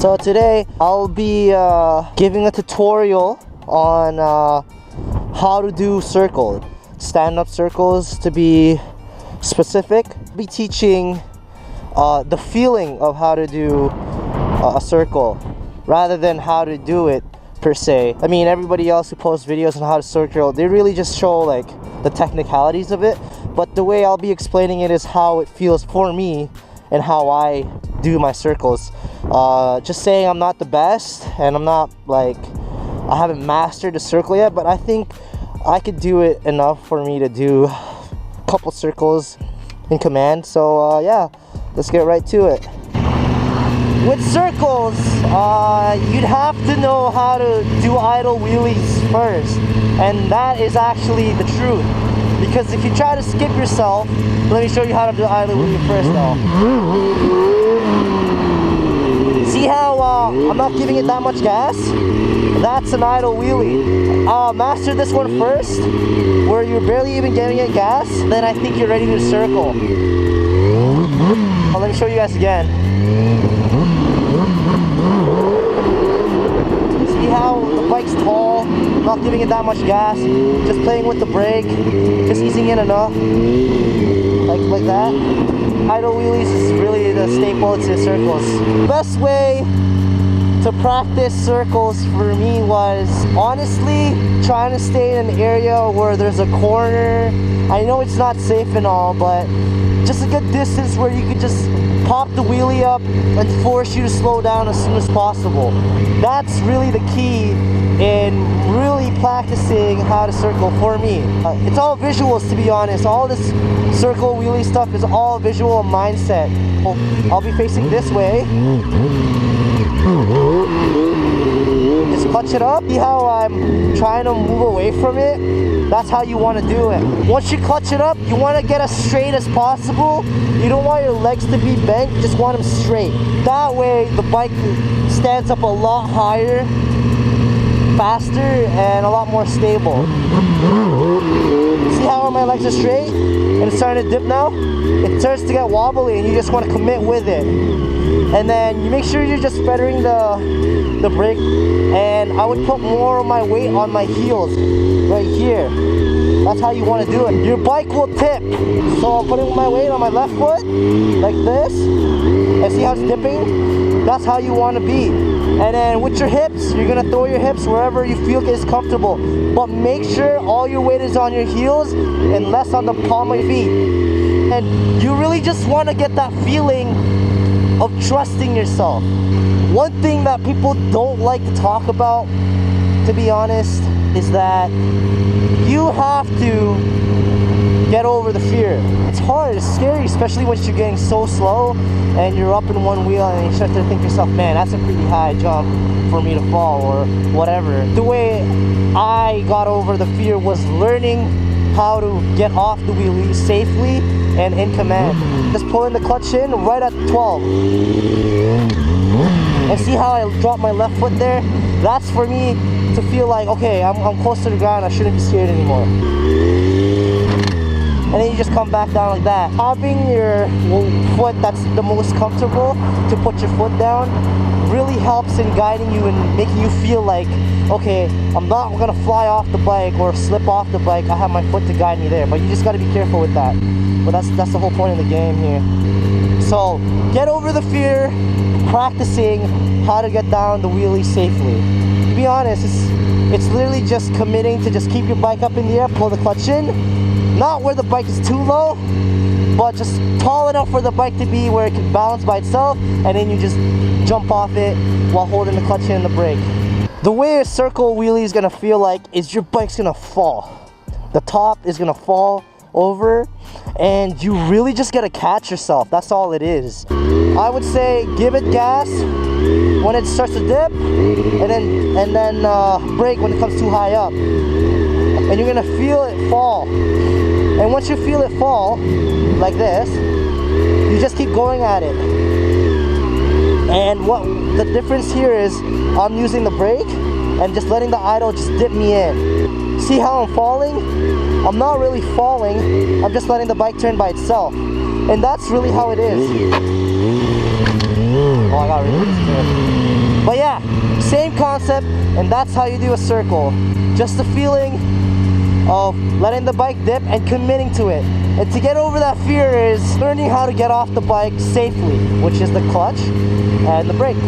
So today I'll be giving a tutorial on how to do circle, stand-up circles to be specific. I'll be teaching the feeling of how to do a circle rather than how to do it per se. I mean, everybody else who posts videos on how to circle, they really just show like the technicalities of it, but the way I'll be explaining it is how it feels for me and how I do my circles. Just saying I'm not the best and I'm not like, I haven't mastered the circle yet, but I think I could do it enough for me to do a couple circles in command. So yeah, let's get right to it. With circles, you'd have to know how to do idle wheelies first, and that is actually the truth. Because if you try to skip yourself, let me show you how to do idle wheelie first now. See how I'm not giving it that much gas? That's an idle wheelie. Master this one first, where you're barely even giving it gas, then I think you're ready to circle. Let me show you guys again. See how the bike's tall, not giving it that much gas, just playing with the brake, just easing in enough, like that. Idle wheelies is really the staple to circles. Best way to practice circles for me was honestly trying to stay in an area where there's a corner. I know it's not safe and all, but just a good distance where you could just pop the wheelie up and force you to slow down as soon as possible. That's really the key in really practicing how to circle for me. It's all visuals, to be honest. All this circle wheelie stuff is all visual mindset. I'll be facing this way. Just clutch it up. See how I'm trying to move away from it? That's how you want to do it. Once you clutch it up, you want to get as straight as possible. You don't want your legs to be bent, you just want them straight. That way the bike stands up a lot higher, faster, and a lot more stable. See how my legs are straight? And it's starting to dip now? It starts to get wobbly and you just want to commit with it. And then you make sure you're just feathering the brake, and I would put more of my weight on my heels right here. That's how you want to do it. Your bike will tip. So I'm putting my weight on my left foot like this, and see how it's dipping? That's how you want to be. And then with your hips, you're going to throw your hips wherever you feel is comfortable, but make sure all your weight is on your heels and less on the palm of your feet. And you really just want to get that feeling of trusting yourself. One thing that people don't like to talk about, to be honest, is that you have to get over the fear. It's hard, it's scary, especially when you're getting so slow and you're up in one wheel and you start to think to yourself, man, that's a pretty high jump for me to fall or whatever. The way I got over the fear was learning how to get off the wheelie safely and in command. Just pulling the clutch in right at 12. And see how I drop my left foot there? That's for me to feel like, okay, I'm close to the ground, I shouldn't be scared anymore. And then you just come back down like that. Having your foot that's the most comfortable to put your foot down really helps in guiding you and making you feel like, okay, I'm not gonna fly off the bike or slip off the bike, I have my foot to guide me there. But you just gotta be careful with that. But that's the whole point of the game here. So get over the fear, practicing how to get down the wheelie safely. To be honest, it's literally just committing to just keep your bike up in the air, pull the clutch in, not where the bike is too low, but just tall enough for the bike to be where it can balance by itself, and then you just jump off it while holding the clutch in and the brake. The way a circle wheelie is gonna feel like is your bike's gonna fall. The top is gonna fall over, and you really just gotta catch yourself. That's all it is. I would say give it gas when it starts to dip, and then brake when it comes too high up, and you're gonna feel it fall. And once you feel it fall like this, you just keep going at it. And what the difference here is, I'm using the brake and just letting the idle just dip me in. See how I'm falling? I'm not really falling, I'm just letting the bike turn by itself. And that's really how it is. Oh, I got really scared. concept, and that's how you do a circle. Just the feeling of letting the bike dip and committing to it. And to get over that fear is learning how to get off the bike safely, which is the clutch and the brake.